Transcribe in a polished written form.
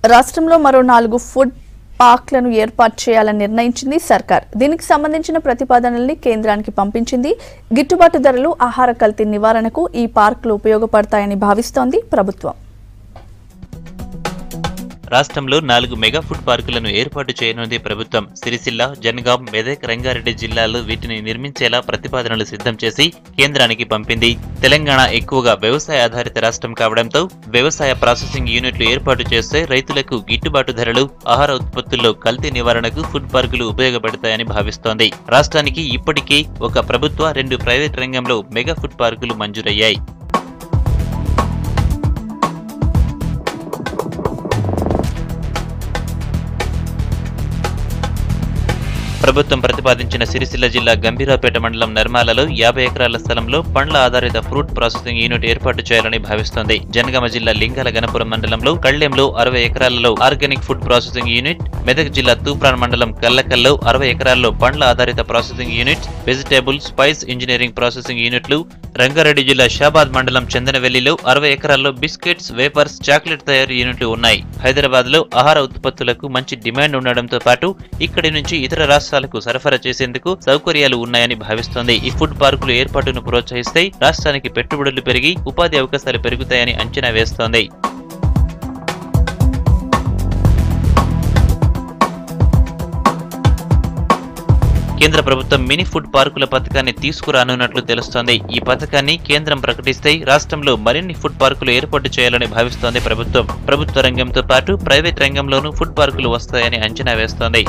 రాష్ట్రంలో మరో 4 ఫుడ్ పార్క్లను ఏర్పాటు చేయాలని నిర్ణయించింది సర్కార్. దీనికి సంబంధించిన ప్రతిపాదనల్ని కేంద్రానికి పంపించింది. గిట్టుబాటు ధరలు, ఆహార కల్తీ నివారణకు ఈ పార్కులు ఉపయోగపడతాయని భావిస్తోంది ప్రభుత్వం. రాష్ట్రంలో 4 మెగా ఫుడ్ పార్కులను ఏర్పాటు చేయనుంది ప్రభుత్వం. సిరిసిల్ల, జనగాం, మెదక్, రంగారెడ్డి జిల్లాల్లో వీటిని నిర్మించేలా ప్రతిపాదనలు సిద్ధం చేసి కేంద్రానికి పంపింది. తెలంగాణ ఎక్కువగా వ్యవసాయ ఆధారిత రాష్ట్రం కావడంతో వ్యవసాయ ప్రాసెసింగ్ యూనిట్లు ఏర్పాటు చేస్తే రైతులకు గిట్టుబాటు ధరలు, ఆహార ఉత్పత్తుల్లో కల్తీ నివారణకు ఫుడ్ పార్కులు ఉపయోగపడతాయని భావిస్తోంది. రాష్ట్రానికి ఇప్పటికే ఒక ప్రభుత్వ, 2 ప్రైవేట్ రంగంలో మెగా ఫుడ్ పార్కులు మంజూరయ్యాయి. ప్రభుత్వం ప్రతిపాదించిన సిరిసిల్ల జిల్లా గంభీరావుపేట మండలం నర్మాలలో 50 ఎకరాల స్థలంలో పండ్ల ఆధారిత ఫ్రూట్ ప్రాసెసింగ్ యూనిట్ ఏర్పాటు చేయాలని భావిస్తోంది. జనగామ జిల్లా లింగాల గణపురం మండలంలో కళ్లెంలో 60 ఎకరాలలో organic food processing unit, Medak జిల్లా తూప్రాన్ మండలం కల్లకల్లో 60 ఎకరాల్లో పండ్ల ఆధారిత processing unit, vegetable, spice engineering processing యూనిట్లు, రంగారెడ్డి జిల్లా షాబాద్ మండలం చందనవెల్లిలో 60 ఎకరాల్లో బిస్కెట్స్, వేపర్స్, చాక్లెట్ తయారీ యూనిట్లు ఉన్నాయి. హైదరాబాద్ లో ఆహార ఉత్పత్తులకు మంచి డిమాండ్ ఉండడంతో పాటు ఇక్కడి నుంచి ఇతర రాష్ట్రాలకు సరఫరా చేసేందుకు సౌకర్యాలు ఉన్నాయని భావిస్తోంది. ఈ ఫుడ్ పార్కులు ఏర్పాటును ప్రోత్సహిస్తే రాష్ట్రానికి పెట్టుబడులు పెరిగి ఉపాధి అవకాశాలు పెరుగుతాయని అంచనా వేస్తోంది. కేంద్ర ప్రభుత్వం మినీ ఫుడ్ పార్కుల పథకాన్ని తీసుకురానున్నట్లు తెలుస్తోంది. ఈ పథకాన్ని కేంద్రం ప్రకటిస్తే రాష్ట్రంలో మరిన్ని ఫుడ్ పార్కులు ఏర్పాటు చేయాలని భావిస్తోంది ప్రభుత్వం. ప్రభుత్వ రంగంతో పాటు ప్రైవేట్ రంగంలోనూ ఫుడ్ పార్కులు వస్తాయని అంచనా వేస్తోంది.